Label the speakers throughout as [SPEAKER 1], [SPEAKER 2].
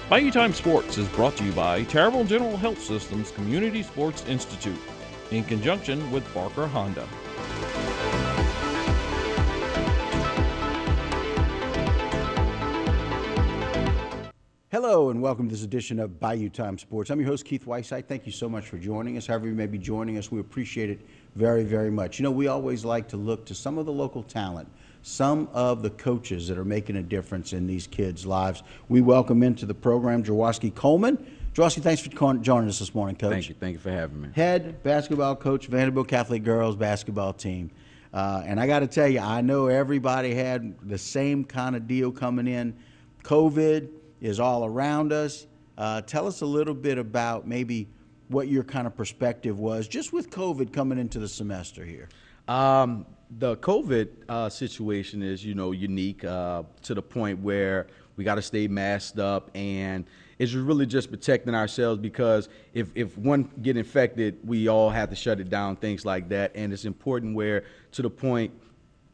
[SPEAKER 1] Bayou Time Sports is brought to you by Terrible General Health Systems Community Sports Institute in conjunction with Barker Honda.
[SPEAKER 2] Hello and welcome to this edition of Bayou Time Sports. I'm your host, Keith Whiteside. Thank you so much for joining us. However you may be joining us, we appreciate it very, very much. You know, we always like to look to some of the local talent, some of the coaches that are making a difference in these kids' lives. We welcome into the program Jaworski Coleman. Jaworski, thanks for joining us this morning, Coach.
[SPEAKER 3] Thank you. Thank you for having me.
[SPEAKER 2] Head basketball coach, Vandebilt Catholic girls basketball team. And I got to tell you, I know everybody had the same kind of deal coming in. COVID is all around us. Tell us a little bit about maybe what your kind of perspective was just with COVID coming into the semester here.
[SPEAKER 3] The COVID situation is, unique to the point where we got to stay masked up, and it's really just protecting ourselves because if one get infected, we all have to shut it down, things like that. And it's important to the point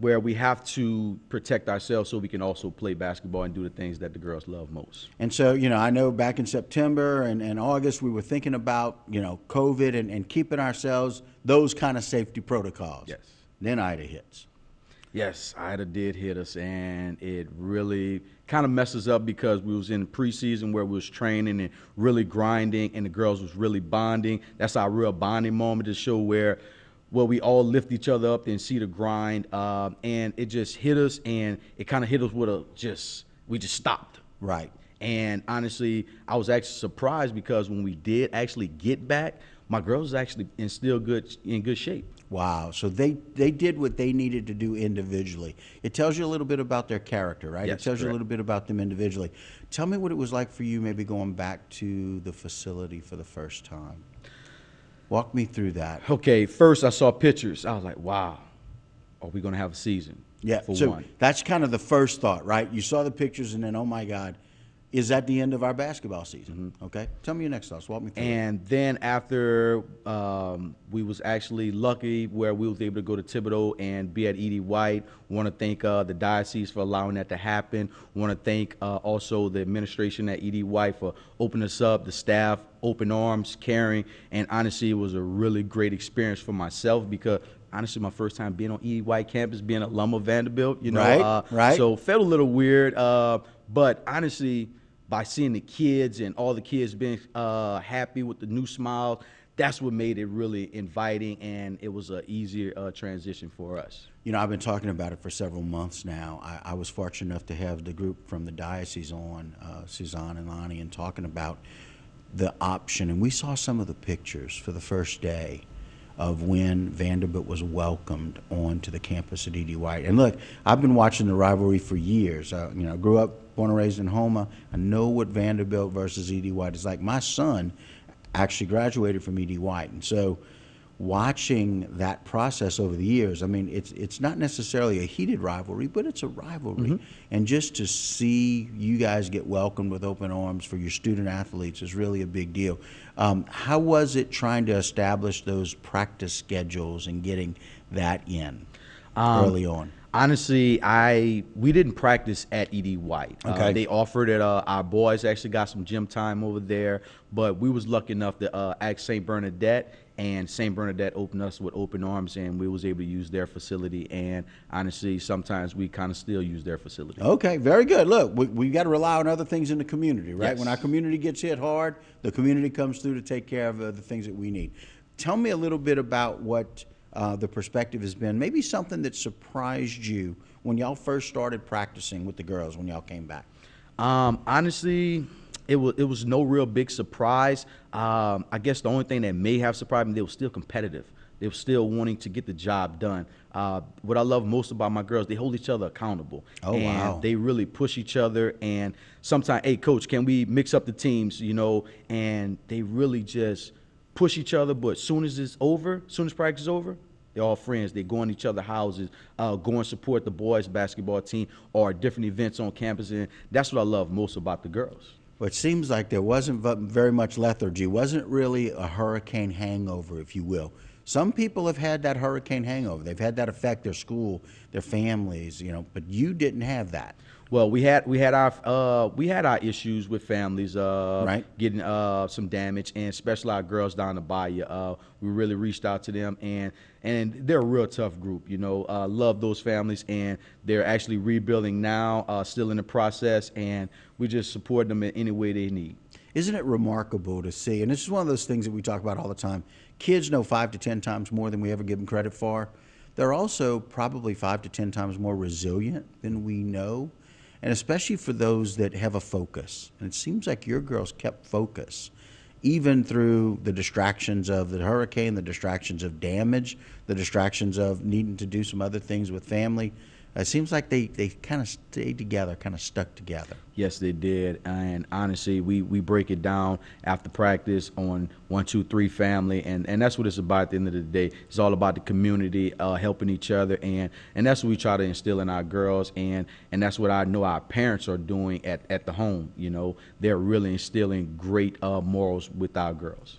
[SPEAKER 3] where we have to protect ourselves so we can also play basketball and do the things that the girls love most.
[SPEAKER 2] And so, I know back in September and August, we were thinking about, COVID and keeping ourselves, those kind of safety protocols.
[SPEAKER 3] Yes.
[SPEAKER 2] Then Ida hits.
[SPEAKER 3] Yes, Ida did hit us, and it really kind of messes up because we was in preseason where we was training and really grinding, and the girls was really bonding. That's our real bonding moment to show where we all lift each other up and see the grind, and it just hit us, and it kind of hit us with we just stopped.
[SPEAKER 2] Right.
[SPEAKER 3] And honestly, I was actually surprised because when we did actually get back, my girls was actually in good shape.
[SPEAKER 2] Wow. So they did what they needed to do individually. It tells you a little bit about their character, right?
[SPEAKER 3] Yes,
[SPEAKER 2] it tells
[SPEAKER 3] correct.
[SPEAKER 2] you a little bit about them individually. Tell me what it was like for you maybe going back to the facility for the first time. Walk me through that.
[SPEAKER 3] Okay, first I saw pictures. I was like, wow, are we going to have a season?
[SPEAKER 2] Yeah,
[SPEAKER 3] For
[SPEAKER 2] so
[SPEAKER 3] one.
[SPEAKER 2] that's kind of the first thought, right? You saw the pictures and then, oh my God, is that the end of our basketball season? Mm-hmm. Okay, tell me your next thoughts. Walk me through it.
[SPEAKER 3] And then after we was actually lucky where we was able to go to Thibodeau and be at Edie White. Want to thank the diocese for allowing that to happen. Want to thank also the administration at Edie White for opening us up, the staff, open arms, caring, and honestly, it was a really great experience for myself because honestly, my first time being on Edie White campus, being an alum of Vandebilt,
[SPEAKER 2] Right.
[SPEAKER 3] So it felt a little weird, but honestly, by seeing the kids and all the kids being happy with the new smiles, that's what made it really inviting, and it was an easier transition for us.
[SPEAKER 2] I've been talking about it for several months now. I was fortunate enough to have the group from the diocese on, Suzanne and Lonnie, and talking about the option. And we saw some of the pictures for the first day of when Vanderbilt was welcomed onto the campus at Edie White. And look, I've been watching the rivalry for years. Grew up, born and raised in Houma. I know what Vanderbilt versus Edie White is like. My son actually graduated from Edie White. And so watching that process over the years, I mean, it's not necessarily a heated rivalry, but it's a rivalry. Mm-hmm. And just to see you guys get welcomed with open arms for your student athletes is really a big deal. How was it trying to establish those practice schedules and getting that in early on?
[SPEAKER 3] Honestly, we didn't practice at Edie White.
[SPEAKER 2] Okay.
[SPEAKER 3] They offered it. Our boys actually got some gym time over there, but we was lucky enough to ask St. Bernadette, and St. Bernadette opened us with open arms, and we was able to use their facility. And honestly, sometimes we kind of still use their facility.
[SPEAKER 2] Okay, very good. Look, we got to rely on other things in the community, right?
[SPEAKER 3] Yes.
[SPEAKER 2] When our community gets hit hard, the community comes through to take care of the things that we need. Tell me a little bit about what the perspective has been, maybe something that surprised you when y'all first started practicing with the girls when y'all came back.
[SPEAKER 3] Honestly, it was no real big surprise. I guess the only thing that may have surprised me, they were still competitive. They were still wanting to get the job done. What I love most about my girls, they hold each other accountable.
[SPEAKER 2] Oh,
[SPEAKER 3] and
[SPEAKER 2] wow.
[SPEAKER 3] They really push each other. And sometimes, hey, coach, can we mix up the teams, And they really just push each other. But as soon as practice is over, they're all friends. They go in each other's houses, go and support the boys' basketball team or different events on campus. And that's what I love most about the girls.
[SPEAKER 2] Well, it seems like there wasn't very much lethargy. It wasn't really a hurricane hangover, if you will. Some people have had that hurricane hangover. They've had that affect their school, their families, but you didn't have that.
[SPEAKER 3] Well, we had our issues with families,
[SPEAKER 2] Right.
[SPEAKER 3] getting some damage, and especially our girls down the Bayou. We really reached out to them, and they're a real tough group. Love those families, and they're actually rebuilding now, still in the process, and we just support them in any way they need.
[SPEAKER 2] Isn't it remarkable to see? And this is one of those things that we talk about all the time. Kids know 5 to 10 times more than we ever give them credit for. They're also probably 5 to 10 times more resilient than we know, and especially for those that have a focus. And it seems like your girls kept focus, even through the distractions of the hurricane, the distractions of damage, the distractions of needing to do some other things with family. It seems like they kind of stayed together, kind of stuck together.
[SPEAKER 3] Yes, they did. And honestly, we break it down after practice on 1, 2, 3 family. And that's what it's about at the end of the day. It's all about the community, helping each other. And that's what we try to instill in our girls. And that's what I know our parents are doing at the home. They're really instilling great morals with our girls.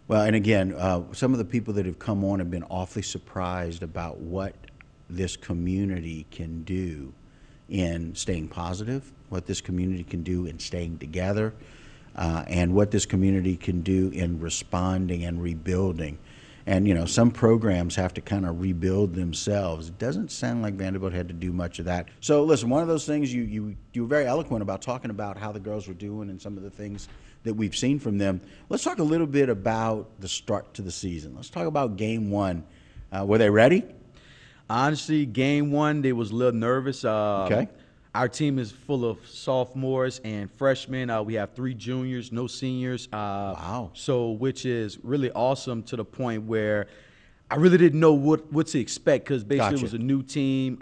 [SPEAKER 2] Well, and again, some of the people that have come on have been awfully surprised about what this community can do in staying positive, what this community can do in staying together, and what this community can do in responding and rebuilding. And, some programs have to kind of rebuild themselves. It doesn't sound like Vandebilt had to do much of that. So, listen, one of those things, you were very eloquent about talking about how the girls were doing and some of the things that we've seen from them. Let's talk a little bit about the start to the season. Let's talk about game one. Were they ready?
[SPEAKER 3] Honestly, game one, they was a little nervous.
[SPEAKER 2] Okay.
[SPEAKER 3] Our team is full of sophomores and freshmen. We have 3 juniors, no seniors.
[SPEAKER 2] Wow.
[SPEAKER 3] So, which is really awesome to the point where I really didn't know what to expect, because basically
[SPEAKER 2] Gotcha.
[SPEAKER 3] it was a new team,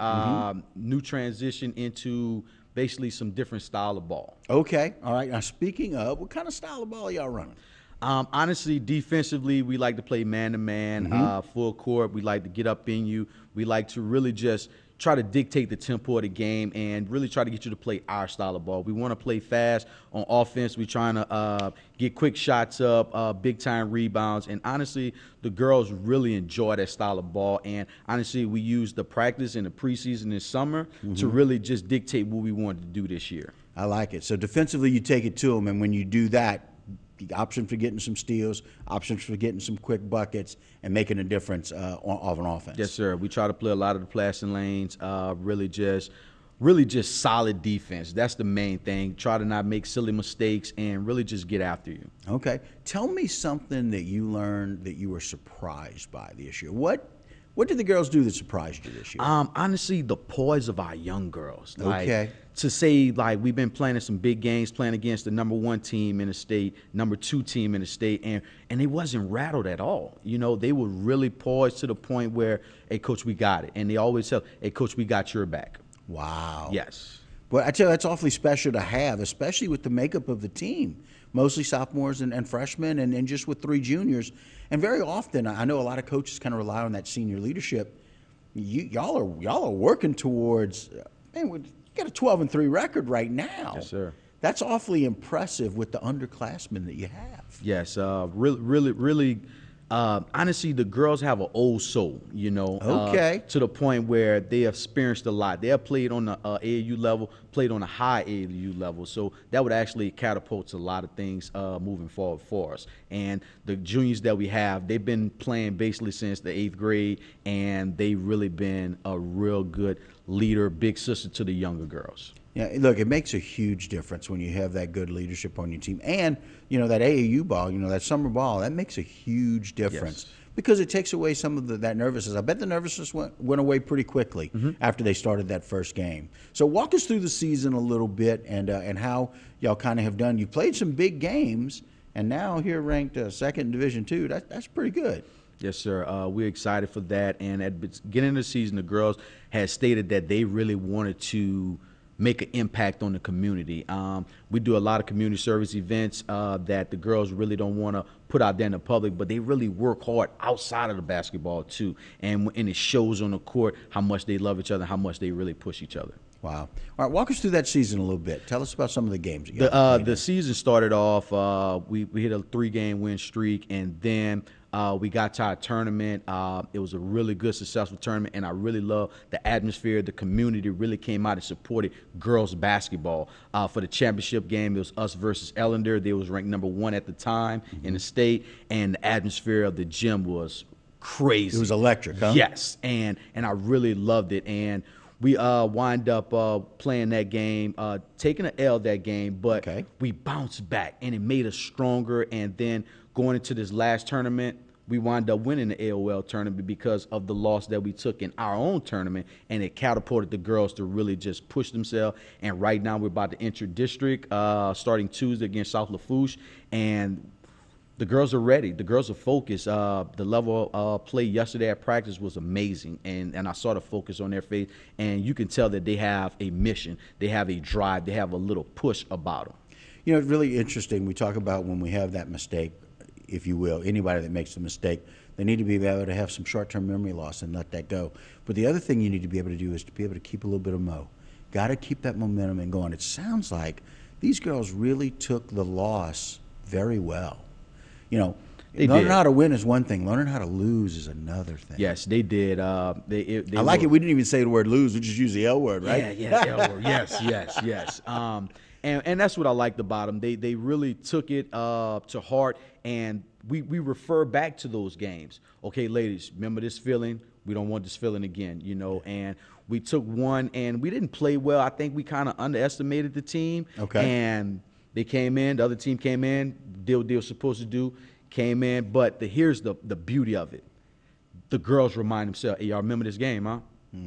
[SPEAKER 3] new transition into basically some different style of ball.
[SPEAKER 2] Okay. All right. Now, speaking of, what kind of style of ball are y'all running?
[SPEAKER 3] Honestly, defensively, we like to play man-to-man, full court. We like to get up in you. We like to really just try to dictate the tempo of the game and really try to get you to play our style of ball. We want to play fast on offense. We're trying to get quick shots up, big-time rebounds. And honestly, the girls really enjoy that style of ball. And honestly, we use the practice in the preseason this summer to really just dictate what we wanted to do this year.
[SPEAKER 2] I like it. So defensively, you take it to them, and when you do that, the option for getting some steals, options for getting some quick buckets, and making a difference of an offense.
[SPEAKER 3] Yes, sir. We try to play a lot of the passing lanes, really just solid defense. That's the main thing. Try to not make silly mistakes and really just get after you.
[SPEAKER 2] Okay. Tell me something that you learned that you were surprised by this year. What did the girls do that surprised you this year?
[SPEAKER 3] Honestly, the poise of our young girls.
[SPEAKER 2] Okay.
[SPEAKER 3] To say, we've been playing in some big games, playing against the number 1 team in the state, number 2 team in the state, and they wasn't rattled at all. They were really poised to the point where, hey, Coach, we got it. And they always tell, hey, Coach, we got your back.
[SPEAKER 2] Wow.
[SPEAKER 3] Yes.
[SPEAKER 2] Well, I tell you, that's awfully special to have, especially with the makeup of the team. Mostly sophomores and freshmen, and just with 3 juniors. And very often, I know a lot of coaches kind of rely on that senior leadership. Y'all are working towards, man, you got a 12-3 record right now.
[SPEAKER 3] Yes, sir.
[SPEAKER 2] That's awfully impressive with the underclassmen that you have.
[SPEAKER 3] Yes, really. Honestly, the girls have an old soul,
[SPEAKER 2] Okay.
[SPEAKER 3] to the point where they have experienced a lot. They have played on the AAU level, played on a high AAU level, so that would actually catapult a lot of things moving forward for us. And the juniors that we have, they've been playing basically since the 8th grade, and they've really been a real good leader, big sister to the younger girls.
[SPEAKER 2] Yeah, look, it makes a huge difference when you have that good leadership on your team. And, that AAU ball, that summer ball, that makes a huge difference.
[SPEAKER 3] Yes.
[SPEAKER 2] Because it takes away some of that nervousness. I bet the nervousness went away pretty quickly after they started that first game. So walk us through the season a little bit and how y'all kind of have done. You played some big games, and now here ranked second in Division II. That's pretty good.
[SPEAKER 3] Yes, sir. We're excited for that. And at the beginning of the season, the girls had stated that they really wanted to make an impact on the community. We do a lot of community service events that the girls really don't want to put out there in the public, but they really work hard outside of the basketball too. And it shows on the court how much they love each other, how much they really push each other.
[SPEAKER 2] Wow. All right, walk us through that season a little bit. Tell us about some of the games you
[SPEAKER 3] The season started off, we hit a 3-game win streak, and then We got to our tournament. It was a really good, successful tournament, and I really love the atmosphere. The community really came out and supported girls basketball. For the championship game, it was us versus Ellender. They was ranked #1 at the time in the state, and the atmosphere of the gym was crazy.
[SPEAKER 2] It was electric, huh?
[SPEAKER 3] Yes, and I really loved it. And we wind up playing that game, taking an L that game, but we bounced back, and it made us stronger. And then going into this last tournament, we wound up winning the AOL tournament because of the loss that we took in our own tournament, and it catapulted the girls to really just push themselves. And right now we're about to enter district starting Tuesday against South Lafourche, and the girls are ready. The girls are focused. The level of play yesterday at practice was amazing, and I saw the focus on their face, and you can tell that they have a mission. They have a drive. They have a little push about them.
[SPEAKER 2] You know, it's really interesting. We talk about when we have that mistake, if you will, anybody that makes a mistake, they need to be able to have some short-term memory loss and let that go. But the other thing you need to be able to do is to be able to keep a little bit of mo. Got to keep that momentum and going. It sounds like these girls really took the loss very well. You know, learning how to win is one thing. Learning how to lose is another thing.
[SPEAKER 3] Yes, they did. I
[SPEAKER 2] like it. We didn't even say the word lose. We just used the L word, right?
[SPEAKER 3] Yeah, L word. Yes. And that's what I liked about them. They really took it to heart, and we refer back to those games. Okay, ladies, remember this feeling? We don't want this feeling again, you know. And we took one, and we didn't play well. I think we kind of underestimated the team. Okay. And they came in. The other team came in. Did what they were supposed to do. Came in. But here's the beauty of it. The girls remind themselves, hey, y'all remember this game, huh?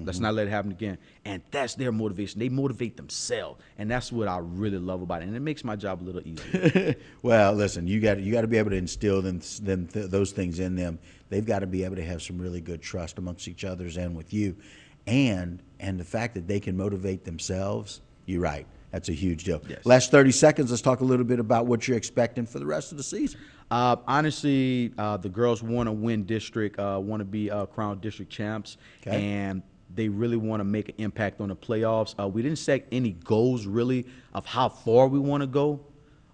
[SPEAKER 3] Let's not let it happen again. And that's their motivation. They motivate themselves, and that's what I really love about it. And it makes my job a little easier.
[SPEAKER 2] Well, listen, you got to be able to instill those things in them. They've got to be able to have some really good trust amongst each others and with you, and the fact that they can motivate themselves. You're right. That's a huge deal. Yes. Last 30 seconds, let's talk a little bit about what you're expecting for the rest of the season.
[SPEAKER 3] Honestly, the girls want to win district, want to be crowned district champs, and they really want to make an impact on the playoffs. We didn't set any goals, really, of how far we want to go.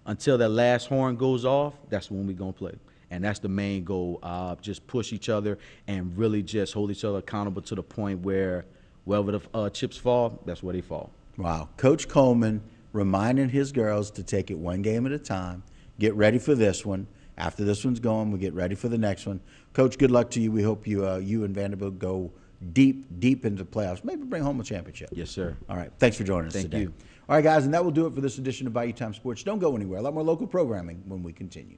[SPEAKER 3] Until that last horn goes off, that's when we're going to play. And that's the main goal, just push each other and really just hold each other accountable to the point where wherever the chips fall, that's where they fall.
[SPEAKER 2] Wow. Coach Coleman reminding his girls to take it one game at a time, get ready for this one. After this one's gone, we'll get ready for the next one. Coach, good luck to you. We hope you and Vandebilt go deep into the playoffs. Maybe bring home a championship.
[SPEAKER 3] Yes, sir.
[SPEAKER 2] All right. Thanks for joining us today.
[SPEAKER 3] Thank you.
[SPEAKER 2] All right, guys, and that will do it for this edition of Bayou Time Sports. Don't go anywhere. A lot more local programming when we continue.